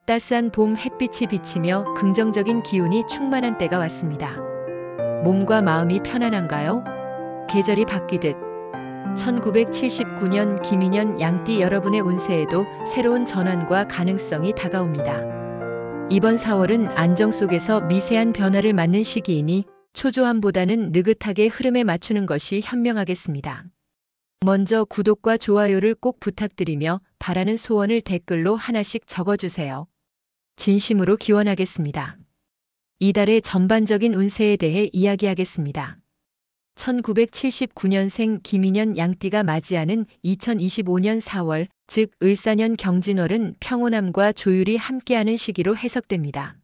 따스한 봄 햇빛이 비치며 긍정적인 기운이 충만한 때가 왔습니다. 몸과 마음이 편안한가요? 계절이 바뀌듯 1979년 김인년 양띠 여러분의 운세에도 새로운 전환과 가능성이 다가옵니다. 이번 4월은 안정 속에서 미세한 변화를 맞는 시기이니 초조함보다는 느긋하게 흐름에 맞추는 것이 현명하겠습니다. 먼저 구독과 좋아요를 꼭 부탁드리며 바라는 소원을 댓글로 하나씩 적어주세요. 진심으로 기원하겠습니다. 이달의 전반적인 운세에 대해 이야기하겠습니다. 1979년생 김인년 양띠가 맞이하는 2025년 4월, 즉 을사년 경진월은 평온함과 조율이 함께하는 시기로 해석됩니다.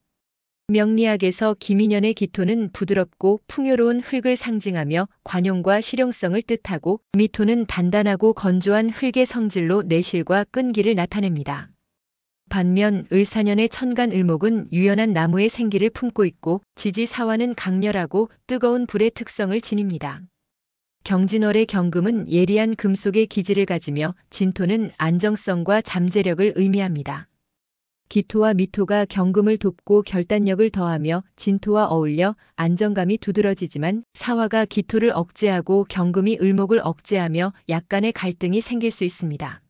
명리학에서 김인년의 기토는 부드럽고 풍요로운 흙을 상징하며 관용과 실용성을 뜻하고, 미토는 단단하고 건조한 흙의 성질로 내실과 끈기를 나타냅니다. 반면 을사년의 천간을목은 유연한 나무의 생기를 품고 있고, 지지사화는 강렬하고 뜨거운 불의 특성을 지닙니다. 경진월의 경금은 예리한 금속의 기질을 가지며, 진토는 안정성과 잠재력을 의미합니다. 기토와 미토가 경금을 돕고 결단력을 더하며 진토와 어울려 안정감이 두드러지지만, 사화가 기토를 억제하고 경금이 을목을 억제하며 약간의 갈등이 생길 수 있습니다.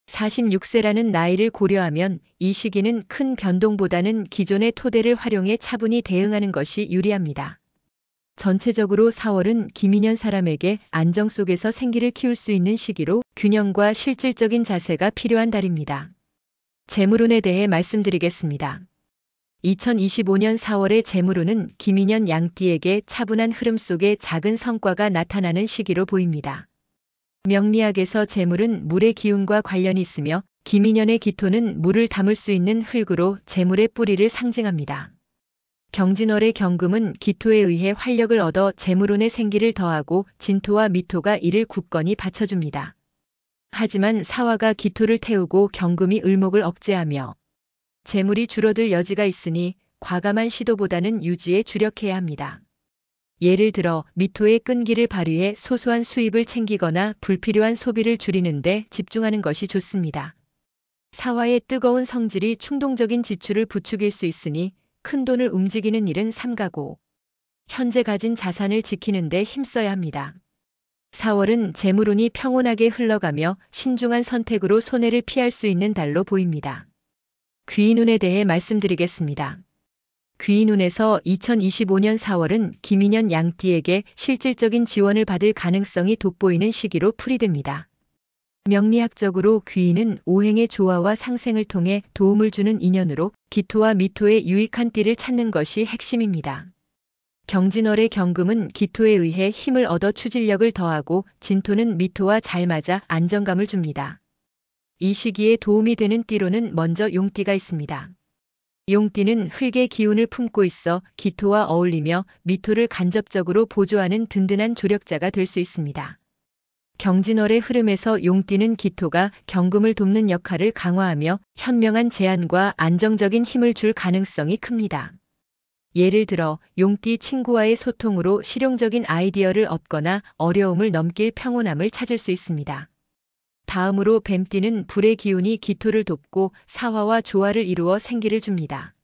46세라는 나이를 고려하면 이 시기는 큰 변동보다는 기존의 토대를 활용해 차분히 대응하는 것이 유리합니다. 전체적으로 4월은 김인년 사람에게 안정 속에서 생기를 키울 수 있는 시기로, 균형과 실질적인 자세가 필요한 달입니다. 재물운에 대해 말씀드리겠습니다. 2025년 4월의 재물운은 김인년 양띠에게 차분한 흐름 속에 작은 성과가 나타나는 시기로 보입니다. 명리학에서 재물은 물의 기운과 관련이 있으며, 김인년의 기토는 물을 담을 수 있는 흙으로 재물의 뿌리를 상징합니다. 경진월의 경금은 기토에 의해 활력을 얻어 재물운의 생기를 더하고, 진토와 미토가 이를 굳건히 받쳐줍니다. 하지만 사화가 기토를 태우고 경금이 을목을 억제하며 재물이 줄어들 여지가 있으니 과감한 시도보다는 유지에 주력해야 합니다. 예를 들어 미토의 끈기를 발휘해 소소한 수입을 챙기거나 불필요한 소비를 줄이는 데 집중하는 것이 좋습니다. 사화의 뜨거운 성질이 충동적인 지출을 부추길 수 있으니 큰 돈을 움직이는 일은 삼가고 현재 가진 자산을 지키는 데 힘써야 합니다. 4월은 재물운이 평온하게 흘러가며 신중한 선택으로 손해를 피할 수 있는 달로 보입니다. 귀인운에 대해 말씀드리겠습니다. 귀인운에서 2025년 4월은 김인년 양띠에게 실질적인 지원을 받을 가능성이 돋보이는 시기로 풀이됩니다. 명리학적으로 귀인은 오행의 조화와 상생을 통해 도움을 주는 인연으로, 기토와 미토의 유익한 띠를 찾는 것이 핵심입니다. 경진월의 경금은 기토에 의해 힘을 얻어 추진력을 더하고, 진토는 미토와 잘 맞아 안정감을 줍니다. 이 시기에 도움이 되는 띠로는 먼저 용띠가 있습니다. 용띠는 흙의 기운을 품고 있어 기토와 어울리며 미토를 간접적으로 보조하는 든든한 조력자가 될 수 있습니다. 경진월의 흐름에서 용띠는 기토가 경금을 돕는 역할을 강화하며 현명한 제안과 안정적인 힘을 줄 가능성이 큽니다. 예를 들어 용띠 친구와의 소통으로 실용적인 아이디어를 얻거나 어려움을 넘길 평온함을 찾을 수 있습니다. 다음으로 뱀띠는 불의 기운이 기토를 돕고 사화와 조화를 이루어 생기를 줍니다.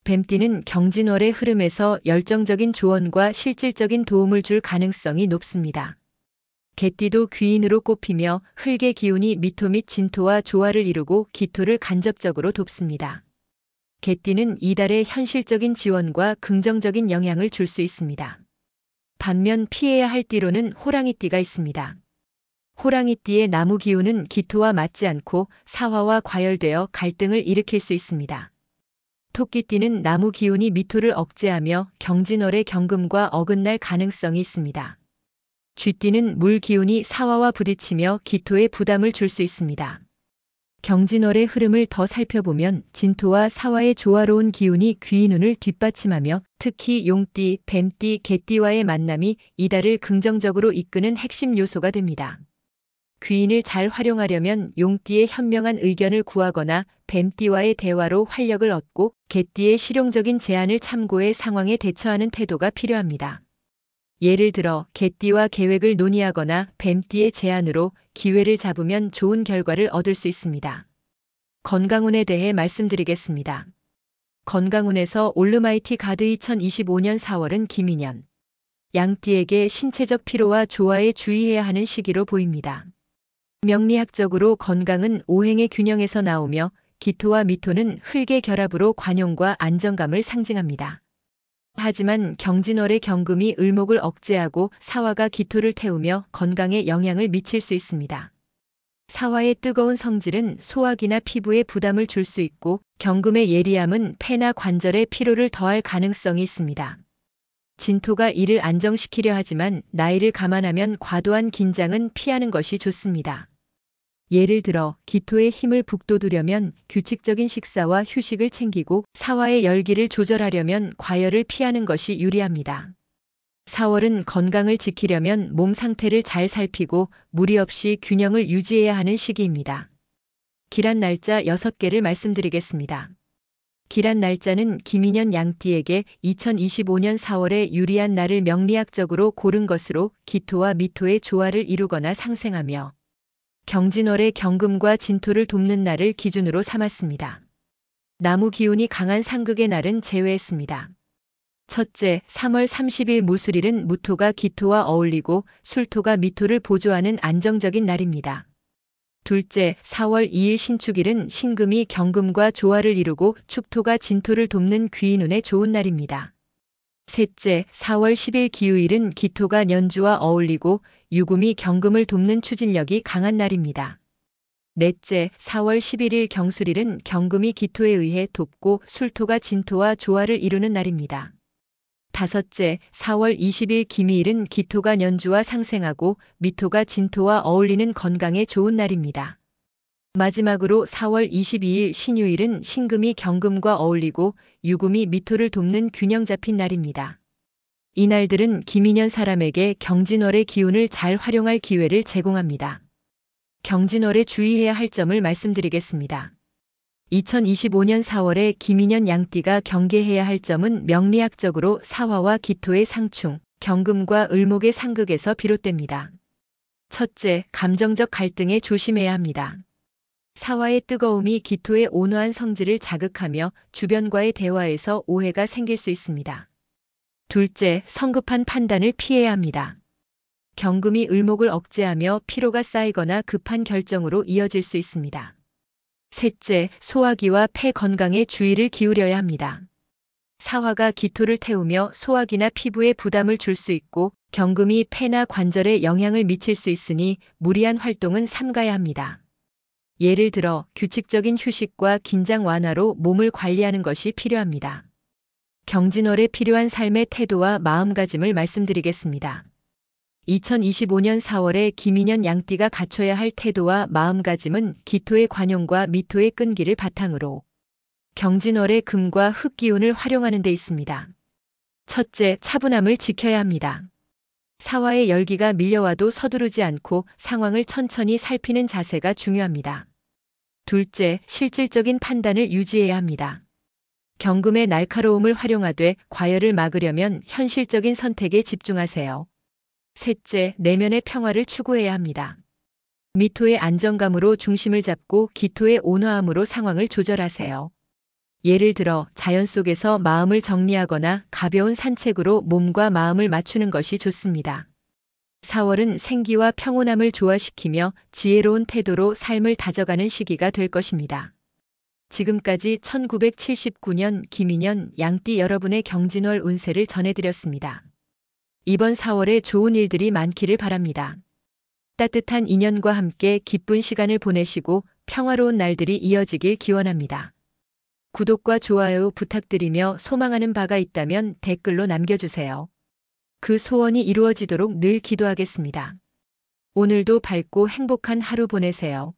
뱀띠는 경진월의 흐름에서 열정적인 조언과 실질적인 도움을 줄 가능성이 높습니다. 개띠도 귀인으로 꼽히며 흙의 기운이 미토 및 진토와 조화를 이루고 기토를 간접적으로 돕습니다. 개띠는 이달의 현실적인 지원과 긍정적인 영향을 줄 수 있습니다. 반면 피해야 할 띠로는 호랑이띠가 있습니다. 호랑이띠의 나무 기운은 기토와 맞지 않고 사화와 과열되어 갈등을 일으킬 수 있습니다. 토끼띠는 나무 기운이 미토를 억제하며 경진월의 경금과 어긋날 가능성이 있습니다. 쥐띠는 물 기운이 사화와 부딪히며 기토에 부담을 줄 수 있습니다. 경진월의 흐름을 더 살펴보면 진토와 사화의 조화로운 기운이 귀인운을 뒷받침하며, 특히 용띠, 뱀띠, 개띠와의 만남이 이달을 긍정적으로 이끄는 핵심 요소가 됩니다. 귀인을 잘 활용하려면 용띠의 현명한 의견을 구하거나 뱀띠와의 대화로 활력을 얻고, 개띠의 실용적인 제안을 참고해 상황에 대처하는 태도가 필요합니다. 예를 들어 개띠와 계획을 논의하거나 뱀띠의 제안으로 기회를 잡으면 좋은 결과를 얻을 수 있습니다. 건강운에 대해 말씀드리겠습니다. 건강운에서 올르마이티 가드 2025년 4월은 김인년, 양띠에게 신체적 피로와 조화에 주의해야 하는 시기로 보입니다. 명리학적으로 건강은 오행의 균형에서 나오며 기토와 미토는 흙의 결합으로 관용과 안정감을 상징합니다. 하지만 경진월의 경금이 을목을 억제하고 사화가 기토를 태우며 건강에 영향을 미칠 수 있습니다. 사화의 뜨거운 성질은 소화기나 피부에 부담을 줄 수 있고 경금의 예리함은 폐나 관절에 피로를 더할 가능성이 있습니다. 진토가 이를 안정시키려 하지만 나이를 감안하면 과도한 긴장은 피하는 것이 좋습니다. 예를 들어 기토의 힘을 북돋우려면 규칙적인 식사와 휴식을 챙기고 사화의 열기를 조절하려면 과열을 피하는 것이 유리합니다. 4월은 건강을 지키려면 몸 상태를 잘 살피고 무리 없이 균형을 유지해야 하는 시기입니다. 기란 날짜 6개를 말씀드리겠습니다. 기란 날짜는 김인년 양띠에게 2025년 4월에 유리한 날을 명리학적으로 고른 것으로 기토와 미토의 조화를 이루거나 상생하며 경진월의 경금과 진토를 돕는 날을 기준으로 삼았습니다. 나무 기운이 강한 상극의 날은 제외했습니다. 첫째, 3월 30일 무술일은 무토가 기토와 어울리고 술토가 미토를 보조하는 안정적인 날입니다. 둘째, 4월 2일 신축일은 신금이 경금과 조화를 이루고 축토가 진토를 돕는 귀인운에 좋은 날입니다. 셋째, 4월 10일 기우일은 기토가 년주와 어울리고 유금이 경금을 돕는 추진력이 강한 날입니다. 넷째, 4월 11일 경술일은 경금이 기토에 의해 돕고 술토가 진토와 조화를 이루는 날입니다. 다섯째, 4월 20일 기미일은 기토가 년주와 상생하고 미토가 진토와 어울리는 건강에 좋은 날입니다. 마지막으로 4월 22일 신유일은 신금이 경금과 어울리고 유금이 미토를 돕는 균형 잡힌 날입니다. 이 날들은 김인년 사람에게 경진월의 기운을 잘 활용할 기회를 제공합니다. 경진월에 주의해야 할 점을 말씀드리겠습니다. 2025년 4월에 김인년 양띠가 경계해야 할 점은 명리학적으로 사화와 기토의 상충, 경금과 을목의 상극에서 비롯됩니다. 첫째, 감정적 갈등에 조심해야 합니다. 사화의 뜨거움이 기토의 온화한 성질을 자극하며 주변과의 대화에서 오해가 생길 수 있습니다. 둘째, 성급한 판단을 피해야 합니다. 경금이 을목을 억제하며 피로가 쌓이거나 급한 결정으로 이어질 수 있습니다. 셋째, 소화기와 폐 건강에 주의를 기울여야 합니다. 사화가 기토를 태우며 소화기나 피부에 부담을 줄 수 있고 경금이 폐나 관절에 영향을 미칠 수 있으니 무리한 활동은 삼가야 합니다. 예를 들어 규칙적인 휴식과 긴장 완화로 몸을 관리하는 것이 필요합니다. 경진월에 필요한 삶의 태도와 마음가짐을 말씀드리겠습니다. 2025년 4월에 김인년 양띠가 갖춰야 할 태도와 마음가짐은 기토의 관용과 미토의 끈기를 바탕으로 경진월의 금과 흙 기운을 활용하는 데 있습니다. 첫째, 차분함을 지켜야 합니다. 사화의 열기가 밀려와도 서두르지 않고 상황을 천천히 살피는 자세가 중요합니다. 둘째, 실질적인 판단을 유지해야 합니다. 경금의 날카로움을 활용하되 과열을 막으려면 현실적인 선택에 집중하세요. 셋째, 내면의 평화를 추구해야 합니다. 미토의 안정감으로 중심을 잡고 기토의 온화함으로 상황을 조절하세요. 예를 들어 자연 속에서 마음을 정리하거나 가벼운 산책으로 몸과 마음을 맞추는 것이 좋습니다. 4월은 생기와 평온함을 조화시키며 지혜로운 태도로 삶을 다져가는 시기가 될 것입니다. 지금까지 1979년 김인년 양띠 여러분의 경진월 운세를 전해드렸습니다. 이번 4월에 좋은 일들이 많기를 바랍니다. 따뜻한 인연과 함께 기쁜 시간을 보내시고 평화로운 날들이 이어지길 기원합니다. 구독과 좋아요 부탁드리며 소망하는 바가 있다면 댓글로 남겨주세요. 그 소원이 이루어지도록 늘 기도하겠습니다. 오늘도 밝고 행복한 하루 보내세요.